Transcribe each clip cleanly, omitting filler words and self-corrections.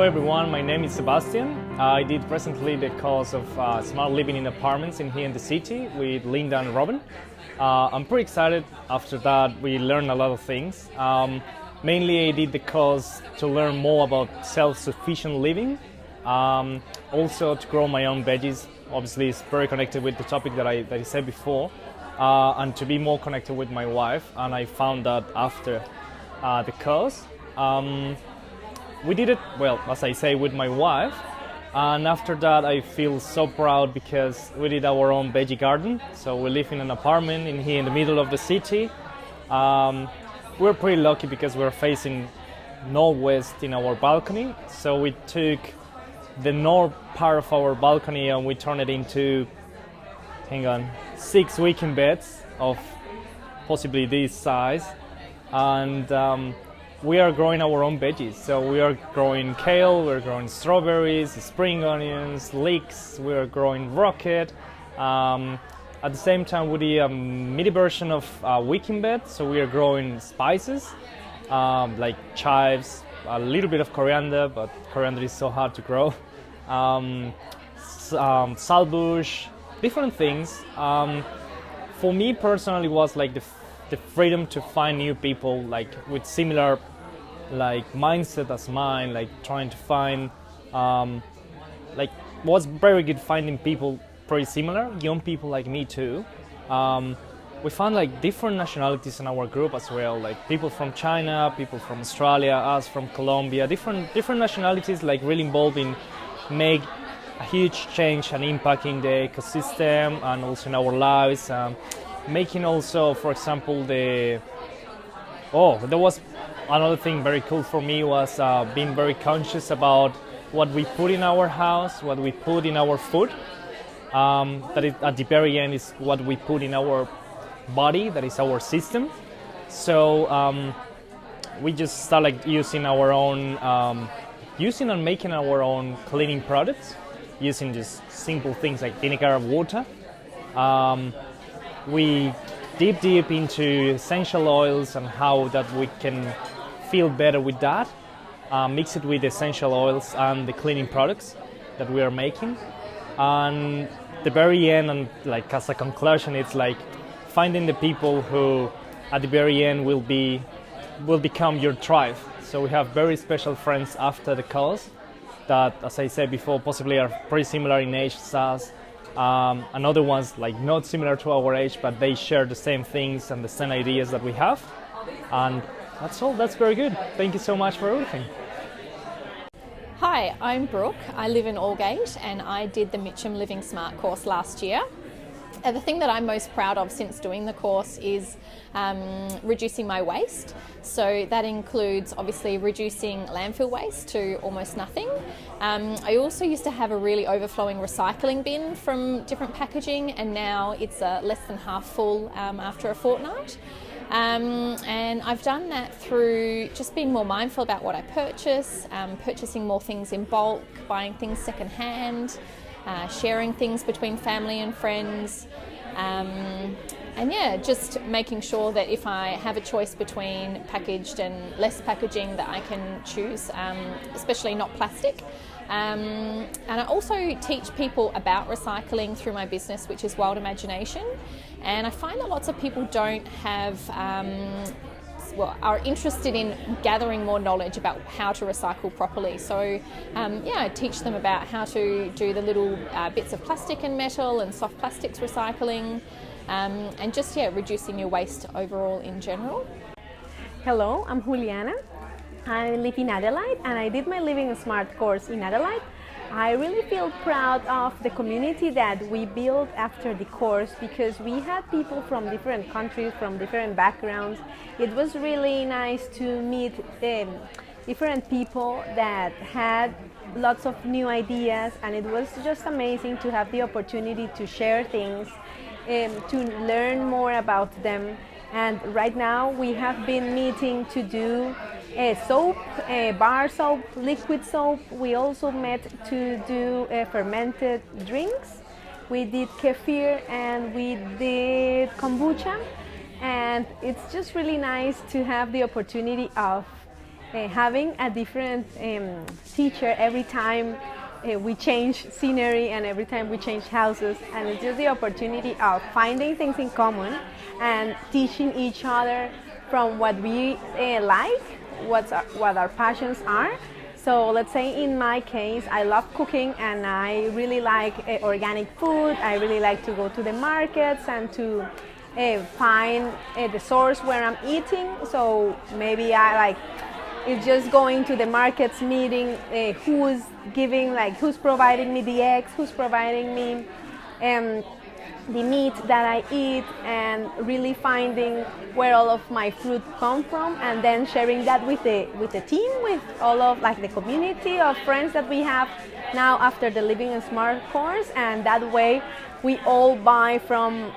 everyone, my name is Sebastien. I did recently the course of smart living in apartments here in the city with Linda and Robin. I'm pretty excited. After that we learned a lot of things. Mainly I did the course to learn more about self-sufficient living, also to grow my own veggies. Obviously it's very connected with the topic that I said before, and to be more connected with my wife, and I found that after the course. We did it, well, as I say, with my wife, and after that I feel so proud because we did our own veggie garden. So we live in an apartment here in the middle of the city. We're pretty lucky because we're facing northwest in our balcony, so we took the north part of our balcony and we turned it into, 6 weekend beds of possibly this size, and we are growing our own veggies. So we are growing kale, we're growing strawberries, spring onions, leeks, we are growing rocket. At the same time, we did a mini version of weekend bed, so we are growing spices like chives, a little bit of coriander, but coriander is so hard to grow. Saltbush, different things. For me personally, it was like the freedom to find new people like with similar mindset as mine, like trying to find was very good finding people pretty similar, young people like me too. We found like different nationalities in our group as well, like people from China, people from Australia, us from Colombia, different nationalities, like really involved in make a huge change and impact in the ecosystem and also in our lives. Making also, for example, there was another thing very cool for me was being very conscious about what we put in our house, what we put in our food. That is, at the very end, is what we put in our body, that is our system. So we just start using our own, using and making our own cleaning products, using just simple things like vinegar and water. We deep into essential oils and how that we can feel better with that. Mix it with essential oils and the cleaning products that we are making. And the very end, and as a conclusion, it's like finding the people who at the very end will become your tribe. So we have very special friends after the course that, as I said before, possibly are pretty similar in age as us. And other ones not similar to our age, but they share the same things and the same ideas that we have. And that's all. That's very good. Thank you so much for everything. Hi, I'm Brooke. I live in Aldgate and I did the Mitcham Living Smart course last year. And the thing that I'm most proud of since doing the course is reducing my waste. So that includes obviously reducing landfill waste to almost nothing. I also used to have a really overflowing recycling bin from different packaging, and now it's less than half full after a fortnight. And I've done that through just being more mindful about what I purchase, purchasing more things in bulk, buying things secondhand, sharing things between family and friends, and yeah, just making sure that if I have a choice between packaged and less packaging, that I can choose, especially not plastic. And I also teach people about recycling through my business, which is Wild Imagination. And I find that lots of people don't have, are interested in gathering more knowledge about how to recycle properly. So I teach them about how to do the little bits of plastic and metal and soft plastics recycling, and just reducing your waste overall in general. Hello, I'm Julianne. I live in Adelaide and I did my Living Smart course in Adelaide. I really feel proud of the community that we built after the course, because we had people from different countries, from different backgrounds. It was really nice to meet different people that had lots of new ideas, and it was just amazing to have the opportunity to share things, to learn more about them. And right now we have been meeting to do soap, bar soap, liquid soap. We also met to do fermented drinks. We did kefir and we did kombucha. And it's just really nice to have the opportunity of having a different teacher every time we change scenery and every time we change houses, and it's just the opportunity of finding things in common and teaching each other from what we like, what our passions are. So let's say in my case, I love cooking and I really like organic food. I really like to go to the markets and to find the source where I'm eating. So maybe I like, it's just going to the markets, meeting who's providing me the eggs, who's providing me the meat that I eat, and really finding where all of my food come from, and then sharing that with the team, with all of like the community of friends that we have now after the Living and Smart course. And that way we all buy from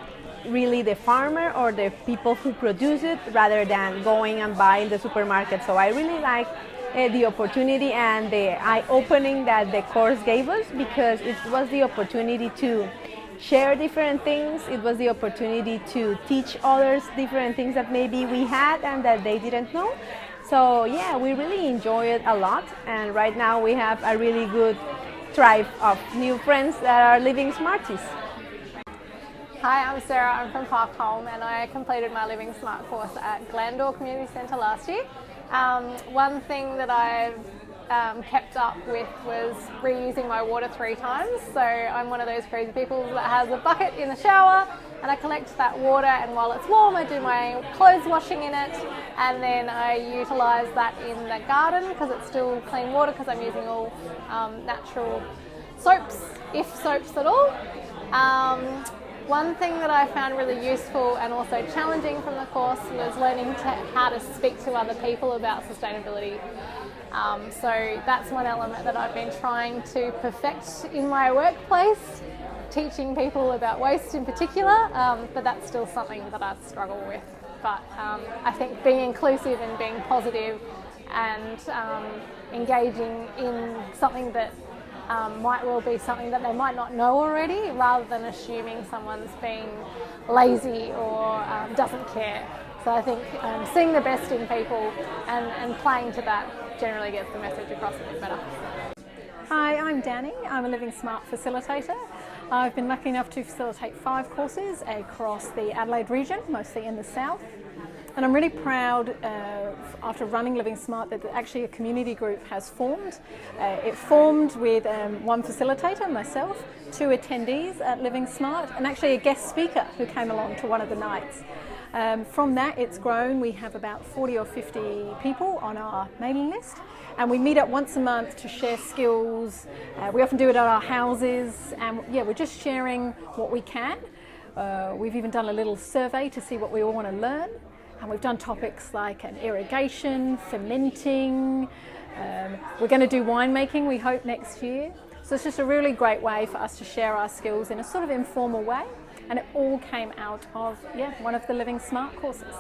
really the farmer or the people who produce it, rather than going and buy in the supermarket. So I really like the opportunity and the eye-opening that the course gave us, because it was the opportunity to share different things. It was the opportunity to teach others different things that maybe we had and that they didn't know. So yeah, we really enjoy it a lot, and right now we have a really good tribe of new friends that are living Smarties. Hi, I'm Sarah. I'm from Parkholme, and I completed my Living Smart course at Glandore Community Centre last year. One thing that I've kept up with was reusing my water 3 times. So I'm one of those crazy people that has a bucket in the shower, and I collect that water, and while it's warm I do my clothes washing in it, and then I utilise that in the garden because it's still clean water, because I'm using all natural soaps, if soaps at all. One thing that I found really useful and also challenging from the course was learning how to speak to other people about sustainability. So that's one element that I've been trying to perfect in my workplace, teaching people about waste in particular, but that's still something that I struggle with. But I think being inclusive and being positive and engaging in something that might well be something that they might not know already, rather than assuming someone's being lazy or doesn't care. So I think seeing the best in people and playing to that generally gets the message across a bit better. Hi, I'm Danny. I'm a Living Smart facilitator. I've been lucky enough to facilitate 5 courses across the Adelaide region, mostly in the south. And I'm really proud, after running Living Smart, that actually a community group has formed. It formed with one facilitator, myself, 2 attendees at Living Smart, and actually a guest speaker who came along to one of the nights. From that, it's grown. We have about 40 or 50 people on our mailing list, and we meet up once a month to share skills. We often do it at our houses, and yeah, we're just sharing what we can. We've even done a little survey to see what we all want to learn. And we've done topics like irrigation, fermenting. We're going to do winemaking, we hope, next year. So it's just a really great way for us to share our skills in a sort of informal way. And it all came out of one of the Living Smart courses.